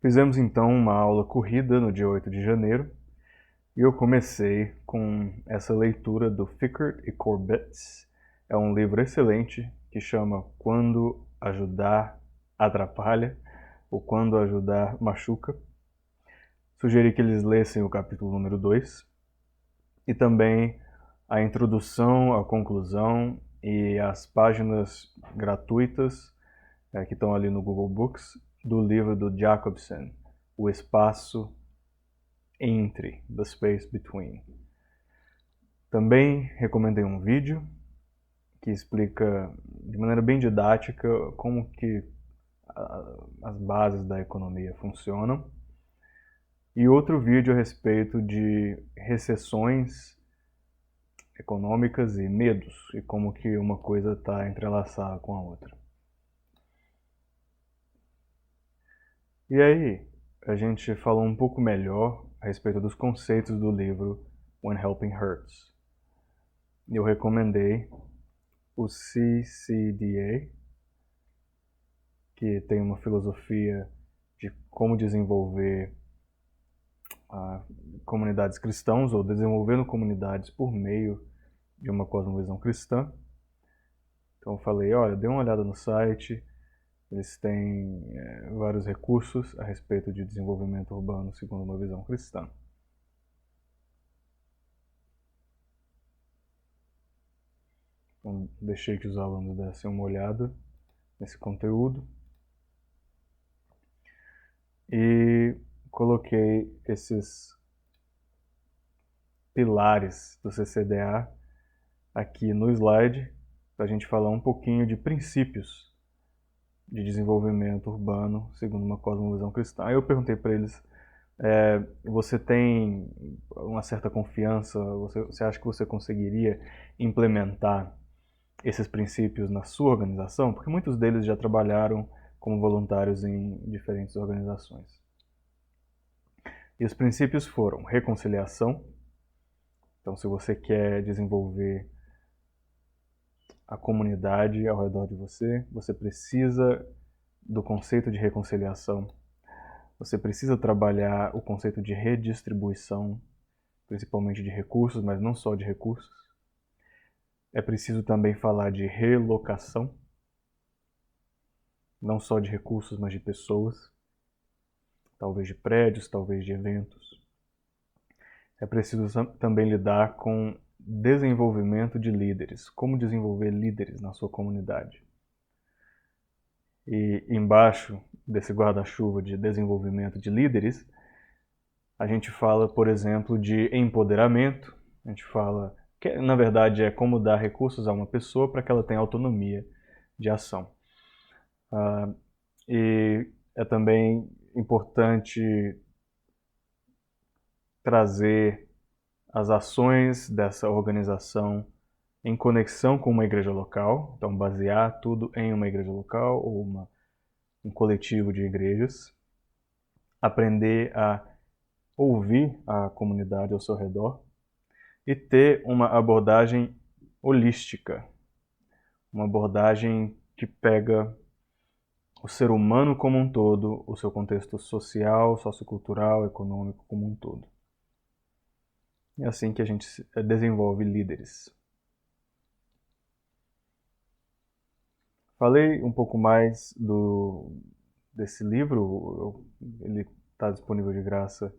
Fizemos então uma aula corrida no dia 8 de janeiro e eu comecei com essa leitura do Fickert e Corbett. É um livro excelente que chama Quando Ajudar Atrapalha ou Quando Ajudar Machuca. Sugeri que eles lessem o capítulo número 2 e também a introdução, a conclusão e as páginas gratuitas que estão ali no Google Books do livro do Jacobsen, O Espaço Entre, The Space Between. Também recomendei um vídeo que explica de maneira bem didática como que as bases da economia funcionam, e outro vídeo a respeito de recessões econômicas e medos, e como que uma coisa está entrelaçada com a outra. E aí, a gente falou um pouco melhor a respeito dos conceitos do livro When Helping Hurts. Eu recomendei o CCDA, que tem uma filosofia de como desenvolver comunidades cristãs ou desenvolvendo comunidades por meio de uma cosmovisão cristã. Então eu falei, olha, dê uma olhada no site, eles têm vários recursos a respeito de desenvolvimento urbano segundo uma visão cristã. Então deixei que os alunos dessem uma olhada nesse conteúdo e coloquei esses pilares do CCDA aqui no slide para a gente falar um pouquinho de princípios de desenvolvimento urbano segundo uma cosmovisão cristã. Aí eu perguntei para eles, você tem uma certa confiança, você acha que você conseguiria implementar esses princípios na sua organização? Porque muitos deles já trabalharam como voluntários em diferentes organizações. E os princípios foram reconciliação. Então, se você quer desenvolver a comunidade ao redor de você, você precisa do conceito de reconciliação. Você precisa trabalhar o conceito de redistribuição, principalmente de recursos, mas não só de recursos. É preciso também falar de relocação, não só de recursos, mas de pessoas, talvez de prédios, talvez de eventos. É preciso também lidar com desenvolvimento de líderes, como desenvolver líderes na sua comunidade. E embaixo desse guarda-chuva de desenvolvimento de líderes, a gente fala, por exemplo, de empoderamento, a gente fala que na verdade é como dar recursos a uma pessoa para que ela tenha autonomia de ação. E é também importante trazer as ações dessa organização em conexão com uma igreja local, então basear tudo em uma igreja local ou um coletivo de igrejas, aprender a ouvir a comunidade ao seu redor e ter uma abordagem holística, uma abordagem que pega o ser humano como um todo, o seu contexto social, sociocultural, econômico como um todo. É assim que a gente desenvolve líderes. Falei um pouco mais desse livro, ele está disponível de graça,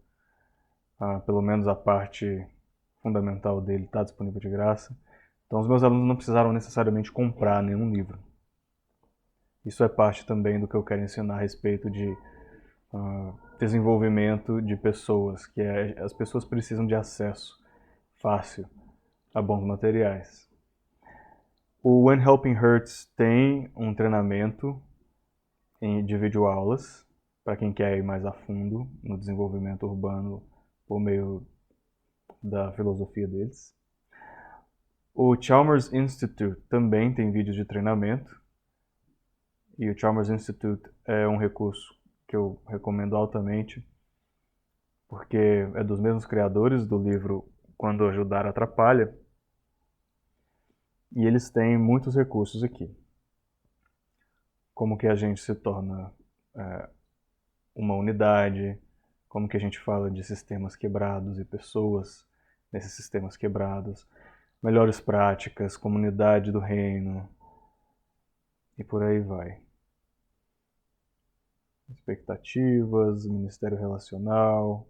pelo menos a parte fundamental dele está disponível de graça. Então os meus alunos não precisaram necessariamente comprar nenhum livro. Isso é parte também do que eu quero ensinar a respeito de desenvolvimento de pessoas, que as pessoas precisam de acesso fácil a bons materiais. O When Helping Hurts tem um treinamento de videoaulas para quem quer ir mais a fundo no desenvolvimento urbano por meio da filosofia deles. O Chalmers Institute também tem vídeos de treinamento, e o Chalmers Institute é um recurso que eu recomendo altamente, porque é dos mesmos criadores do livro Quando Ajudar Atrapalha, e eles têm muitos recursos aqui. Como que a gente se torna uma unidade, como que a gente fala de sistemas quebrados e pessoas nesses sistemas quebrados, melhores práticas, comunidade do reino, e por aí vai. Expectativas, ministério relacional,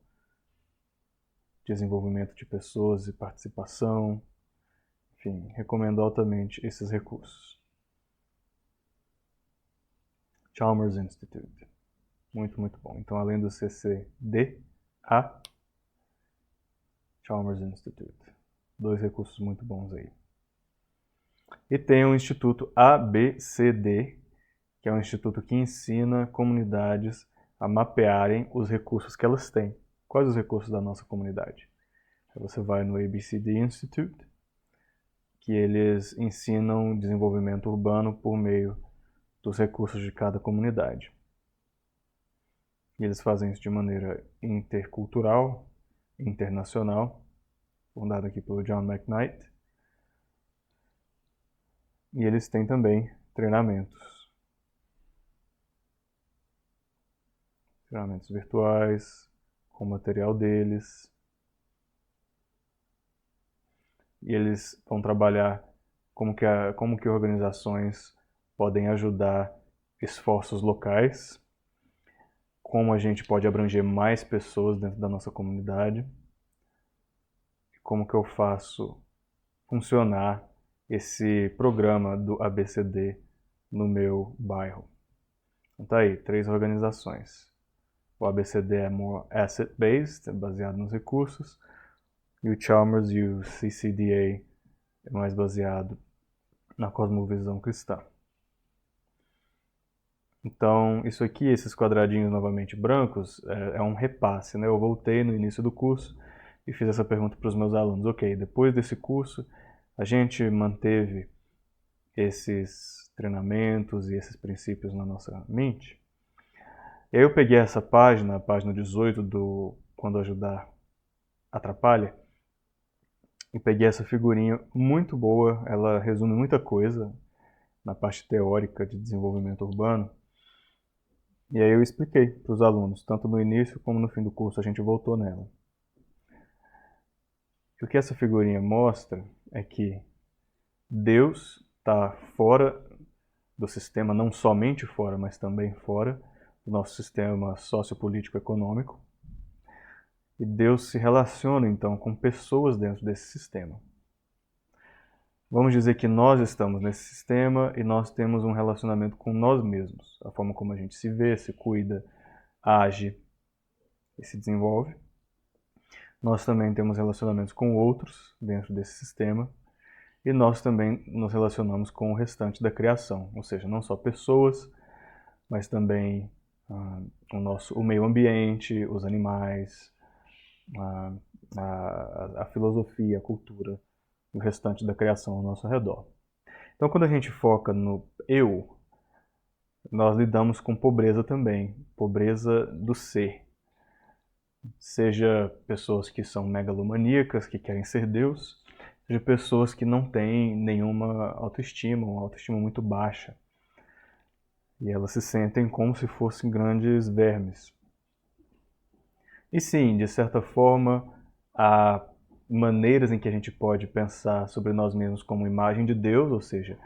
desenvolvimento de pessoas e participação. Enfim, recomendo altamente esses recursos. Chalmers Institute. Muito, muito bom. Então, além do CCD, a Chalmers Institute. 2 recursos muito bons aí. E tem o Instituto ABCD, que é um instituto que ensina comunidades a mapearem os recursos que elas têm. Quais os recursos da nossa comunidade? Você vai no ABCD Institute, que eles ensinam desenvolvimento urbano por meio dos recursos de cada comunidade. E eles fazem isso de maneira intercultural, internacional, fundado aqui pelo John McKnight. E eles têm também treinamentos virtuais, com o material deles. E eles vão trabalhar como que organizações podem ajudar esforços locais, como a gente pode abranger mais pessoas dentro da nossa comunidade, e como que eu faço funcionar esse programa do ABCD no meu bairro. Então tá aí, 3 organizações. O ABCD é more asset-based, é baseado nos recursos, e o Chalmers e o CCDA é mais baseado na cosmovisão cristã. Então, isso aqui, esses quadradinhos novamente brancos, é um repasse, né? Eu voltei no início do curso e fiz essa pergunta para os meus alunos. Ok, depois desse curso, a gente manteve esses treinamentos e esses princípios na nossa mente? E aí eu peguei essa página, a página 18 do Quando Ajudar Atrapalha, e peguei essa figurinha muito boa, ela resume muita coisa na parte teórica de desenvolvimento urbano. E aí eu expliquei para os alunos, tanto no início como no fim do curso, a gente voltou nela. E o que essa figurinha mostra é que Deus está fora do sistema, não somente fora, mas também fora do nosso sistema sociopolítico-econômico. E Deus se relaciona, então, com pessoas dentro desse sistema. Vamos dizer que nós estamos nesse sistema e nós temos um relacionamento com nós mesmos. A forma como a gente se vê, se cuida, age e se desenvolve. Nós também temos relacionamentos com outros dentro desse sistema. E nós também nos relacionamos com o restante da criação. Ou seja, não só pessoas, mas também o meio ambiente, os animais, a filosofia, a cultura, o restante da criação ao nosso redor. Então, quando a gente foca no eu, nós lidamos com pobreza também, pobreza do ser. Seja pessoas que são megalomaníacas, que querem ser Deus, seja pessoas que não têm nenhuma autoestima, uma autoestima muito baixa. E elas se sentem como se fossem grandes vermes. E sim, de certa forma, há maneiras em que a gente pode pensar sobre nós mesmos como imagem de Deus, ou seja,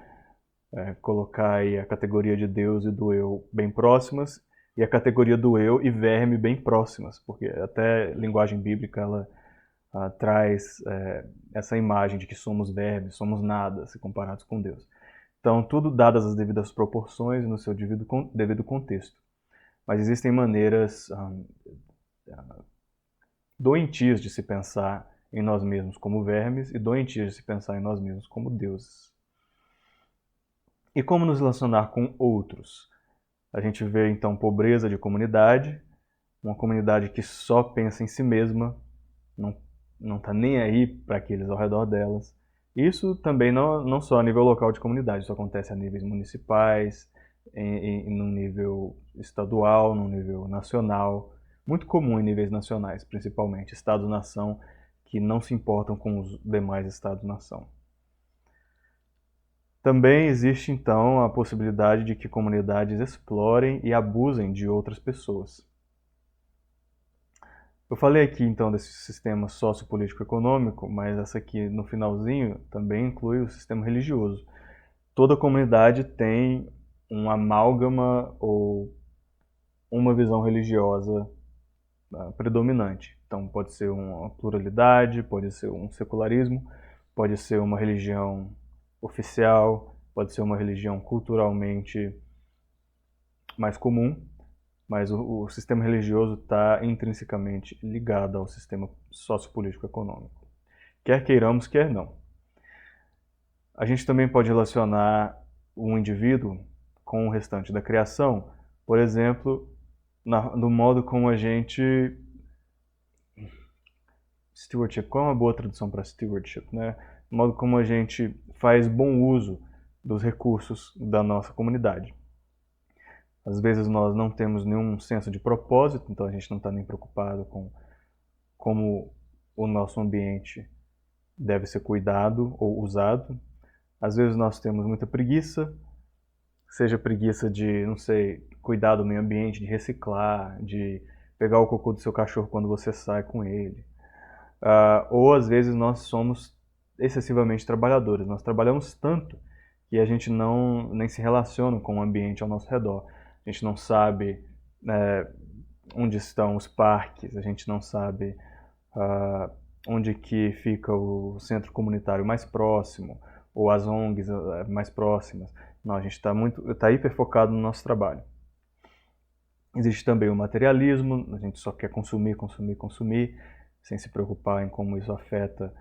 colocar aí a categoria de Deus e do eu bem próximas, e a categoria do eu e verme bem próximas, porque até linguagem bíblica ela traz essa imagem de que somos vermes, somos nada se comparados com Deus. Então, tudo dadas as devidas proporções no seu devido contexto. Mas existem maneiras doentias de se pensar em nós mesmos como vermes e doentias de se pensar em nós mesmos como deuses. E como nos relacionar com outros? A gente vê então pobreza de comunidade, uma comunidade que só pensa em si mesma, não está nem aí para aqueles ao redor delas. Isso também não só a nível local de comunidade, isso acontece a níveis municipais, no nível estadual, no nível nacional, muito comum em níveis nacionais, principalmente estados-nação que não se importam com os demais estados-nação. Também existe então a possibilidade de que comunidades explorem e abusem de outras pessoas. Eu falei aqui então desse sistema sociopolítico-econômico, mas essa aqui no finalzinho também inclui o sistema religioso. Toda comunidade tem um amálgama ou uma visão religiosa predominante. Então pode ser uma pluralidade, pode ser um secularismo, pode ser uma religião oficial, pode ser uma religião culturalmente mais comum, mas o sistema religioso está intrinsecamente ligado ao sistema sociopolítico-econômico. Quer queiramos, quer não. A gente também pode relacionar um indivíduo com o restante da criação, por exemplo, no modo como a gente... Stewardship, qual é uma boa tradução para stewardship, né? No modo como a gente faz bom uso dos recursos da nossa comunidade. Às vezes nós não temos nenhum senso de propósito, então a gente não está nem preocupado com como o nosso ambiente deve ser cuidado ou usado. Às vezes nós temos muita preguiça, seja preguiça de, não sei, cuidar do meio ambiente, de reciclar, de pegar o cocô do seu cachorro quando você sai com ele. Ou às vezes nós somos excessivamente trabalhadores. Nós trabalhamos tanto que a gente nem se relaciona com o ambiente ao nosso redor. A gente não sabe onde estão os parques, a gente não sabe onde que fica o centro comunitário mais próximo, ou as ONGs mais próximas. Não, a gente está hiper focado no nosso trabalho. Existe também o materialismo, a gente só quer consumir, consumir, consumir, sem se preocupar em como isso afeta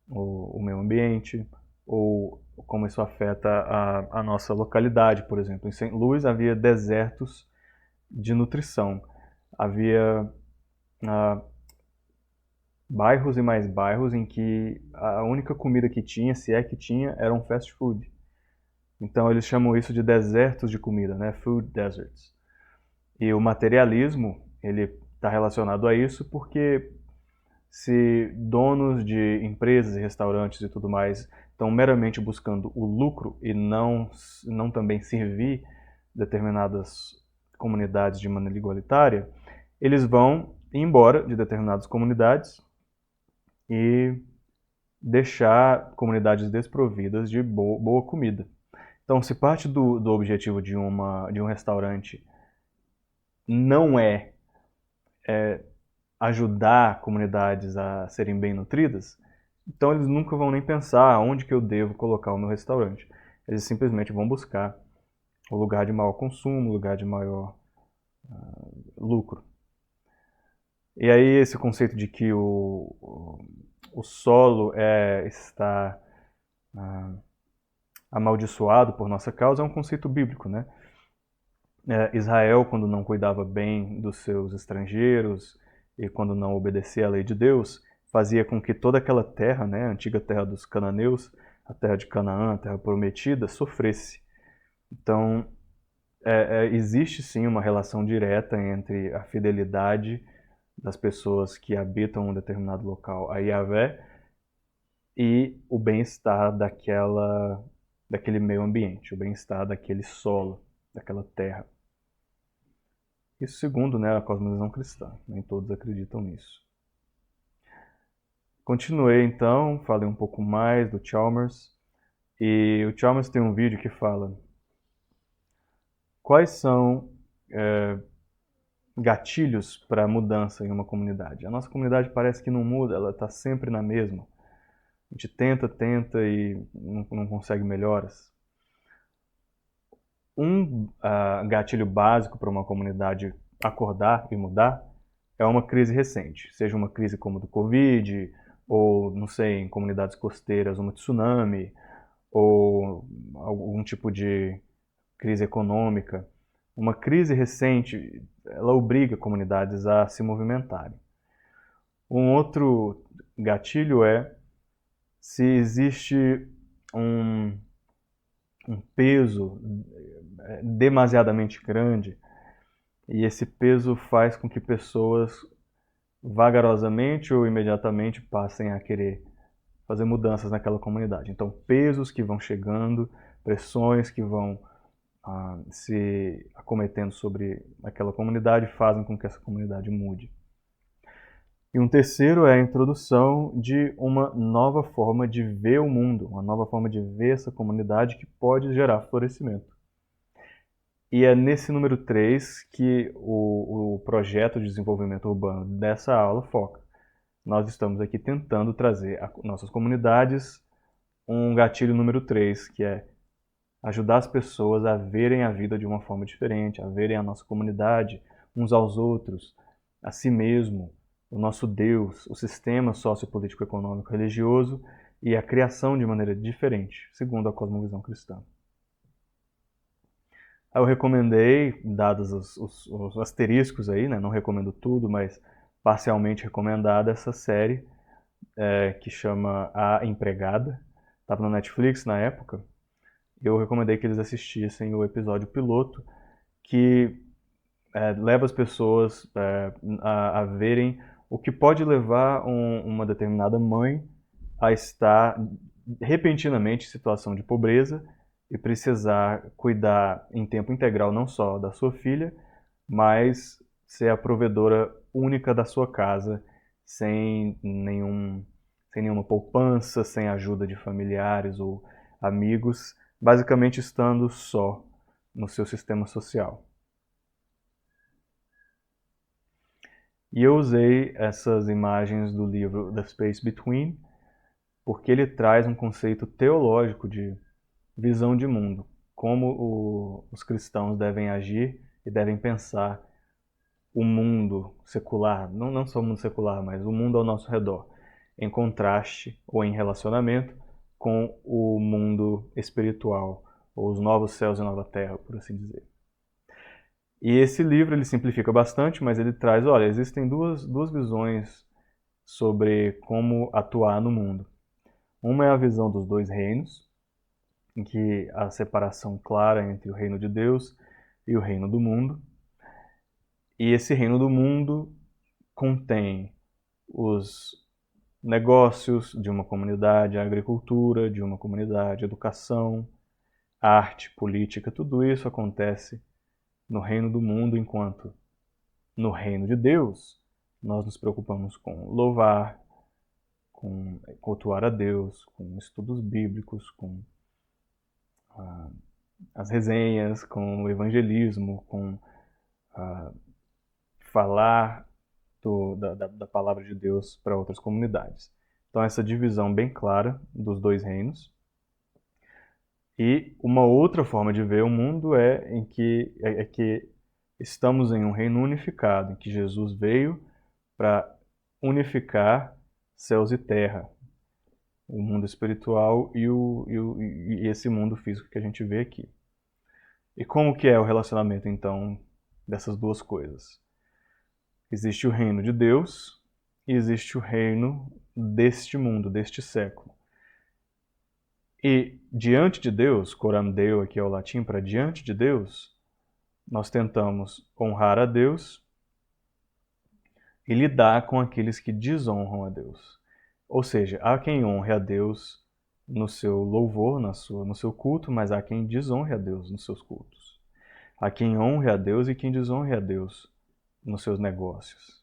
o meio ambiente, ou como isso afeta a nossa localidade, por exemplo. Em St. Louis havia desertos de nutrição. Havia bairros e mais bairros em que a única comida que tinha, se é que tinha, era um fast food. Então eles chamam isso de desertos de comida, né? Food deserts. E o materialismo, ele está relacionado a isso porque se donos de empresas e restaurantes e tudo mais estão meramente buscando o lucro e não também servir determinadas comunidades de maneira igualitária, eles vão embora de determinadas comunidades e deixar comunidades desprovidas de boa comida. Então, se parte do objetivo de um restaurante não é ajudar comunidades a serem bem nutridas, então eles nunca vão nem pensar onde que eu devo colocar o meu restaurante. Eles simplesmente vão buscar o lugar de maior consumo, o lugar de maior lucro. E aí esse conceito de que o solo está amaldiçoado por nossa causa é um conceito bíblico, né? Israel, quando não cuidava bem dos seus estrangeiros e quando não obedecia à lei de Deus, fazia com que toda aquela terra, né, a antiga terra dos cananeus, a terra de Canaã, a terra prometida, sofresse. Então, existe sim uma relação direta entre a fidelidade das pessoas que habitam um determinado local a Yahvé e o bem-estar daquele meio ambiente, o bem-estar daquele solo, daquela terra. Isso segundo, né, a cosmovisão cristã. Nem todos acreditam nisso. Continuei então, falei um pouco mais do Chalmers. E o Chalmers tem um vídeo que fala quais são gatilhos para mudança em uma comunidade. A nossa comunidade parece que não muda, ela está sempre na mesma. A gente tenta e não consegue melhoras. Um gatilho básico para uma comunidade acordar e mudar é uma crise recente, seja uma crise como a do Covid, ou, não sei, em comunidades costeiras, um tsunami, ou algum tipo de crise econômica. Uma crise recente, ela obriga comunidades a se movimentarem. Um outro gatilho é se existe um peso demasiadamente grande e esse peso faz com que pessoas vagarosamente ou imediatamente passem a querer fazer mudanças naquela comunidade. Então, pesos que vão chegando, pressões que vão se acometendo sobre aquela comunidade fazem com que essa comunidade mude. E um terceiro é a introdução de uma nova forma de ver o mundo, uma nova forma de ver essa comunidade que pode gerar florescimento. E é nesse número 3 que o projeto de desenvolvimento urbano dessa aula foca. Nós estamos aqui tentando trazer a nossas comunidades um gatilho número 3, que é ajudar as pessoas a verem a vida de uma forma diferente, a verem a nossa comunidade, uns aos outros, a si mesmo, o nosso Deus, o sistema sociopolítico, econômico, religioso e a criação de maneira diferente, segundo a cosmovisão cristã. Eu recomendei, dados os asteriscos aí, né? Não recomendo tudo, mas parcialmente recomendada essa série que chama A Empregada. Estava no Netflix na época. Eu recomendei que eles assistissem o episódio piloto, que leva as pessoas a verem o que pode levar uma determinada mãe a estar repentinamente em situação de pobreza e precisar cuidar em tempo integral não só da sua filha, mas ser a provedora única da sua casa, sem nenhuma poupança, sem ajuda de familiares ou amigos, basicamente estando só no seu sistema social. E eu usei essas imagens do livro The Space Between, porque ele traz um conceito teológico de visão de mundo, como os cristãos devem agir e devem pensar o mundo secular, não só o mundo secular, mas o mundo ao nosso redor, em contraste ou em relacionamento com o mundo espiritual, ou os novos céus e nova terra, por assim dizer. E esse livro ele simplifica bastante, mas ele traz, olha, existem duas visões sobre como atuar no mundo. Uma é a visão dos dois reinos, em que há a separação clara entre o reino de Deus e o reino do mundo. E esse reino do mundo contém os negócios de uma comunidade, a agricultura de uma comunidade, a educação, arte, política, tudo isso acontece no reino do mundo, enquanto no reino de Deus nós nos preocupamos com louvar, com cultuar a Deus, com estudos bíblicos, com as resenhas, com o evangelismo, com falar da palavra de Deus para outras comunidades. Então essa divisão bem clara dos dois reinos. E uma outra forma de ver o mundo é que estamos em um reino unificado, em que Jesus veio para unificar céus e terra, o mundo espiritual e esse mundo físico que a gente vê aqui. E como que é o relacionamento, então, dessas duas coisas? Existe o reino de Deus e existe o reino deste mundo, deste século. E diante de Deus, coram Deo aqui é o latim para diante de Deus, nós tentamos honrar a Deus e lidar com aqueles que desonram a Deus. Ou seja, há quem honre a Deus no seu louvor, no seu culto, mas há quem desonre a Deus nos seus cultos. Há quem honre a Deus e quem desonre a Deus nos seus negócios,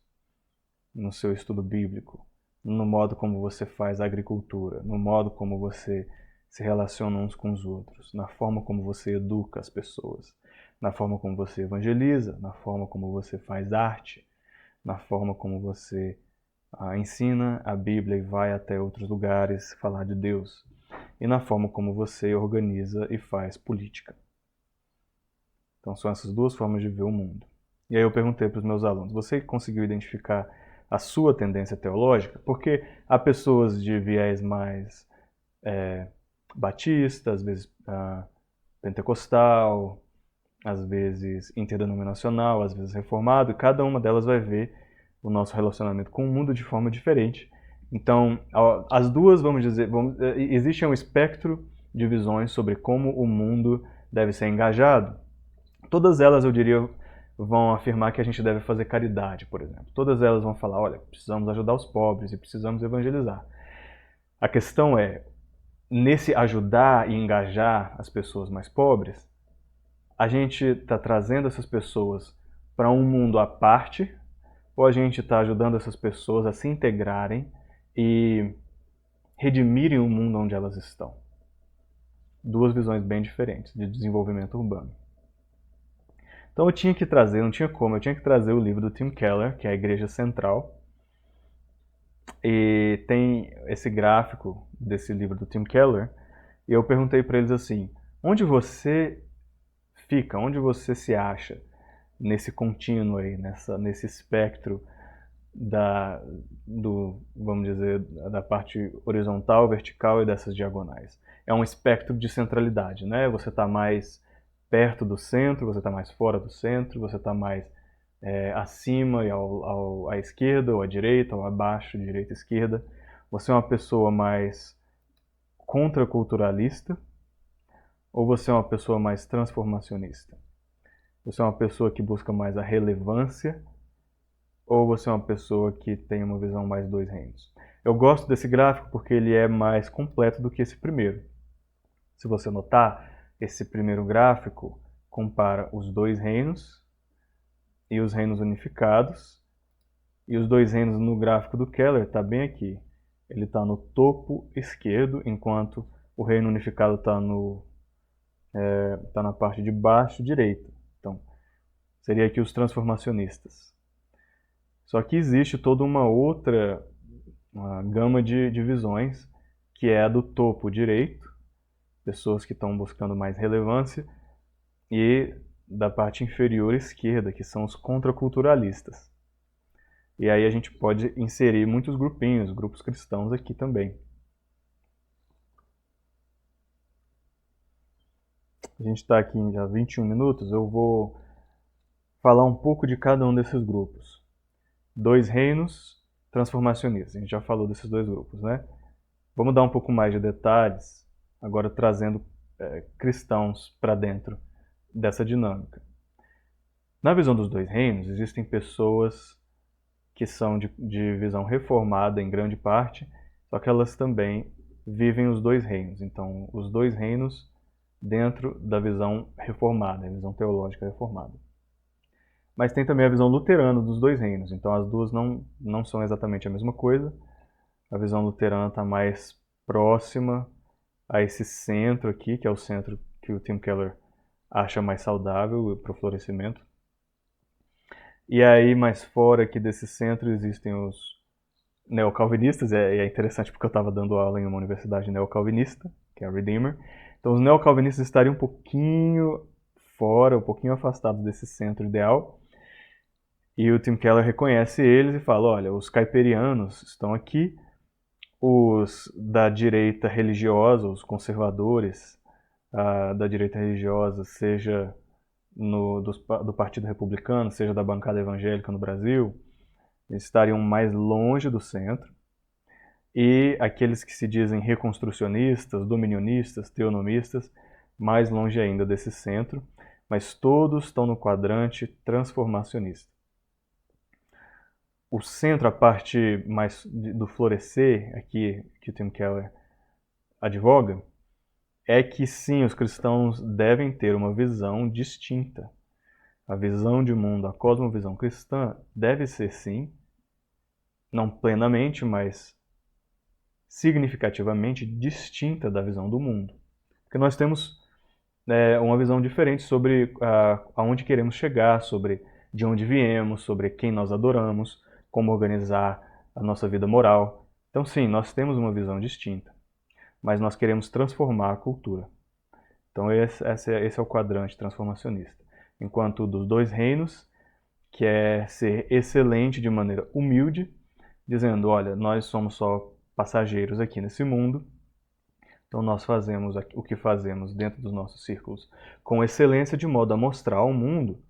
no seu estudo bíblico, no modo como você faz a agricultura, no modo como você se relaciona uns com os outros, na forma como você educa as pessoas, na forma como você evangeliza, na forma como você faz arte, na forma como você ensina a Bíblia e vai até outros lugares falar de Deus, e na forma como você organiza e faz política. Então são essas duas formas de ver o mundo. E aí eu perguntei para os meus alunos, você conseguiu identificar a sua tendência teológica? Porque há pessoas de viés mais batista, às vezes pentecostal, às vezes interdenominacional, às vezes reformado, e cada uma delas vai ver o nosso relacionamento com o mundo de forma diferente. Então, as duas, vamos dizer, existe um espectro de visões sobre como o mundo deve ser engajado. Todas elas, eu diria, vão afirmar que a gente deve fazer caridade, por exemplo. Todas elas vão falar, olha, precisamos ajudar os pobres e precisamos evangelizar. A questão é, nesse ajudar e engajar as pessoas mais pobres, a gente está trazendo essas pessoas para um mundo à parte, ou a gente está ajudando essas pessoas a se integrarem e redimirem o mundo onde elas estão. Duas visões bem diferentes de desenvolvimento urbano. Então eu tinha que trazer, não tinha como, eu tinha que trazer o livro do Tim Keller, que é a Igreja Central. E tem esse gráfico desse livro do Tim Keller, e eu perguntei para eles assim, onde você fica, onde você se acha nesse contínuo aí, nesse espectro vamos dizer, da parte horizontal, vertical e dessas diagonais. É um espectro de centralidade, né? Você está mais perto do centro, você está mais fora do centro, você está mais acima e à esquerda, ou à direita, ou abaixo, direita e esquerda. Você é uma pessoa mais contraculturalista, ou você é uma pessoa mais transformacionista? Você é uma pessoa que busca mais a relevância, ou você é uma pessoa que tem uma visão mais dois reinos? Eu gosto desse gráfico porque ele é mais completo do que esse primeiro. Se você notar, esse primeiro gráfico compara os dois reinos e os reinos unificados, e os dois reinos no gráfico do Keller está bem aqui. Ele está no topo esquerdo, enquanto o reino unificado está na parte de baixo direita. Então, seria aqui os transformacionistas. Só que existe toda uma gama de visões, que é a do topo direito, pessoas que estão buscando mais relevância, e da parte inferior esquerda, que são os contraculturalistas. E aí a gente pode inserir muitos grupinhos, grupos cristãos aqui também. A gente está aqui em já 21 minutos, eu vou falar um pouco de cada um desses grupos. Dois reinos transformacionistas, a gente já falou desses dois grupos, né? Vamos dar um pouco mais de detalhes, agora trazendo cristãos para dentro dessa dinâmica. Na visão dos dois reinos, existem pessoas que são de visão reformada em grande parte, só que elas também vivem os dois reinos. Então, os dois reinos dentro da visão reformada, a visão teológica reformada. Mas tem também a visão luterana dos dois reinos, então as duas não são exatamente a mesma coisa. A visão luterana está mais próxima a esse centro aqui, que é o centro que o Tim Keller acha mais saudável para o florescimento. E aí, mais fora aqui desse centro, existem os neocalvinistas, e é interessante porque eu estava dando aula em uma universidade neocalvinista, que é a Redeemer. Então, os neocalvinistas estariam um pouquinho fora, um pouquinho afastados desse centro ideal. E o Tim Keller reconhece eles e fala, olha, os caiperianos estão aqui, os da direita religiosa, os conservadores da direita religiosa, seja do Partido Republicano, seja da bancada evangélica no Brasil, eles estariam mais longe do centro. E aqueles que se dizem reconstrucionistas, dominionistas, teonomistas, mais longe ainda desse centro, mas todos estão no quadrante transformacionista. O centro, a parte mais do florescer, aqui que o Tim Keller advoga, é que sim, os cristãos devem ter uma visão distinta. A visão de mundo, a cosmovisão cristã, deve ser sim, não plenamente, mas significativamente distinta da visão do mundo. Porque nós temos uma visão diferente sobre aonde queremos chegar, sobre de onde viemos, sobre quem nós adoramos, como organizar a nossa vida moral. Então sim, nós temos uma visão distinta, mas nós queremos transformar a cultura. Então esse é o quadrante transformacionista. Enquanto o dos dois reinos, que é ser excelente de maneira humilde, dizendo, olha, nós somos só passageiros aqui nesse mundo, então nós fazemos o que fazemos dentro dos nossos círculos com excelência, de modo a mostrar ao mundo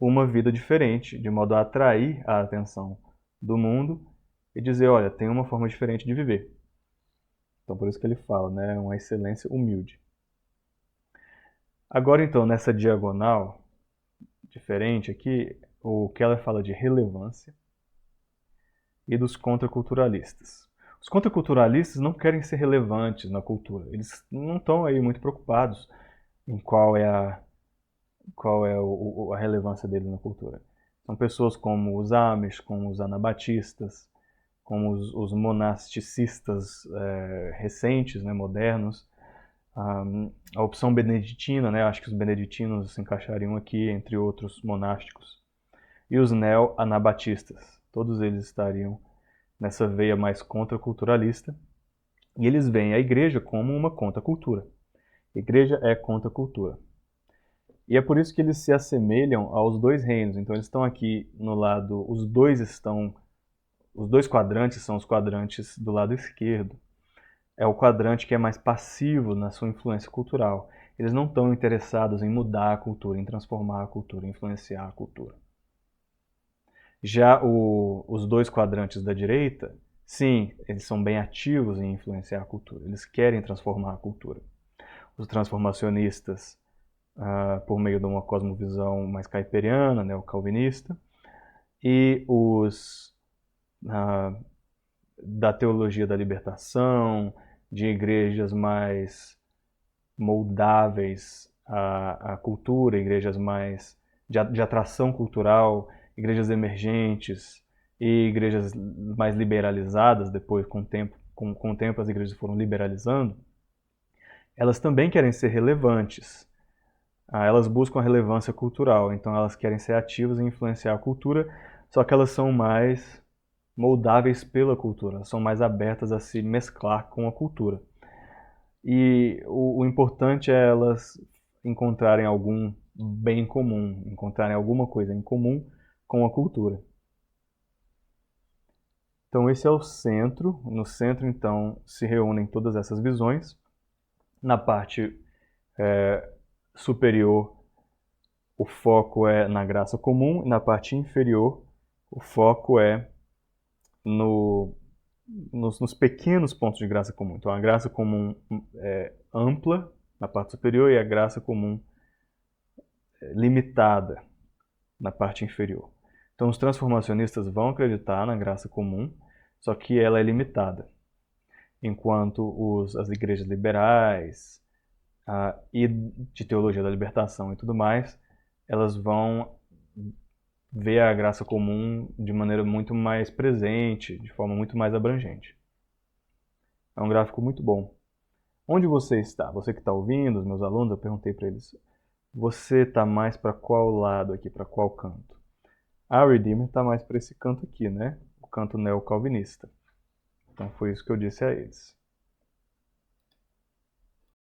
uma vida diferente, de modo a atrair a atenção do mundo e dizer, olha, tem uma forma diferente de viver. Então por isso que ele fala, né, uma excelência humilde. Agora então, nessa diagonal diferente aqui, o Keller fala de relevância e dos contraculturalistas. Os contraculturalistas não querem ser relevantes na cultura. Eles não estão aí muito preocupados em qual é a relevância deles na cultura. São pessoas como os Amish, como os anabatistas, como os monasticistas recentes, né, modernos. A opção beneditina, né, acho que os beneditinos se encaixariam aqui, entre outros monásticos. E os neo-anabatistas, todos eles estariam nessa veia mais contraculturalista. E eles veem a igreja como uma contracultura. A igreja é contracultura. E é por isso que eles se assemelham aos dois reinos. Então eles estão aqui no lado, os dois quadrantes são os quadrantes do lado esquerdo. É o quadrante que é mais passivo na sua influência cultural. Eles não estão interessados em mudar a cultura, em transformar a cultura, em influenciar a cultura. Já os dois quadrantes da direita, sim, eles são bem ativos em influenciar a cultura. Eles querem transformar a cultura. Os transformacionistas, por meio de uma cosmovisão mais caiperiana, né, o calvinista, e os da teologia da libertação, de igrejas mais moldáveis à cultura, igrejas mais de atração cultural, igrejas emergentes e igrejas mais liberalizadas, depois com o tempo as igrejas foram liberalizando, elas também querem ser relevantes. Elas buscam a relevância cultural, então elas querem ser ativas e influenciar a cultura, só que elas são mais moldáveis pela cultura, elas são mais abertas a se mesclar com a cultura. E o importante é elas encontrarem algum bem comum, encontrarem alguma coisa em comum com a cultura. Então esse é o centro. No centro, então, se reúnem todas essas visões. Na parte superior, o foco é na graça comum, e na parte inferior, o foco é nos pequenos pontos de graça comum. Então a graça comum é ampla na parte superior e a graça comum limitada na parte inferior. Então os transformacionistas vão acreditar na graça comum, só que ela é limitada. Enquanto as igrejas liberais e de teologia da libertação e tudo mais, elas vão ver a graça comum de maneira muito mais presente, de forma muito mais abrangente. É um gráfico muito bom. Onde você está? Você que está ouvindo, os meus alunos, eu perguntei para eles, você está mais para qual lado aqui, para qual canto? A Redeemer está mais para esse canto aqui, né? O canto neocalvinista. Então foi isso que eu disse a eles.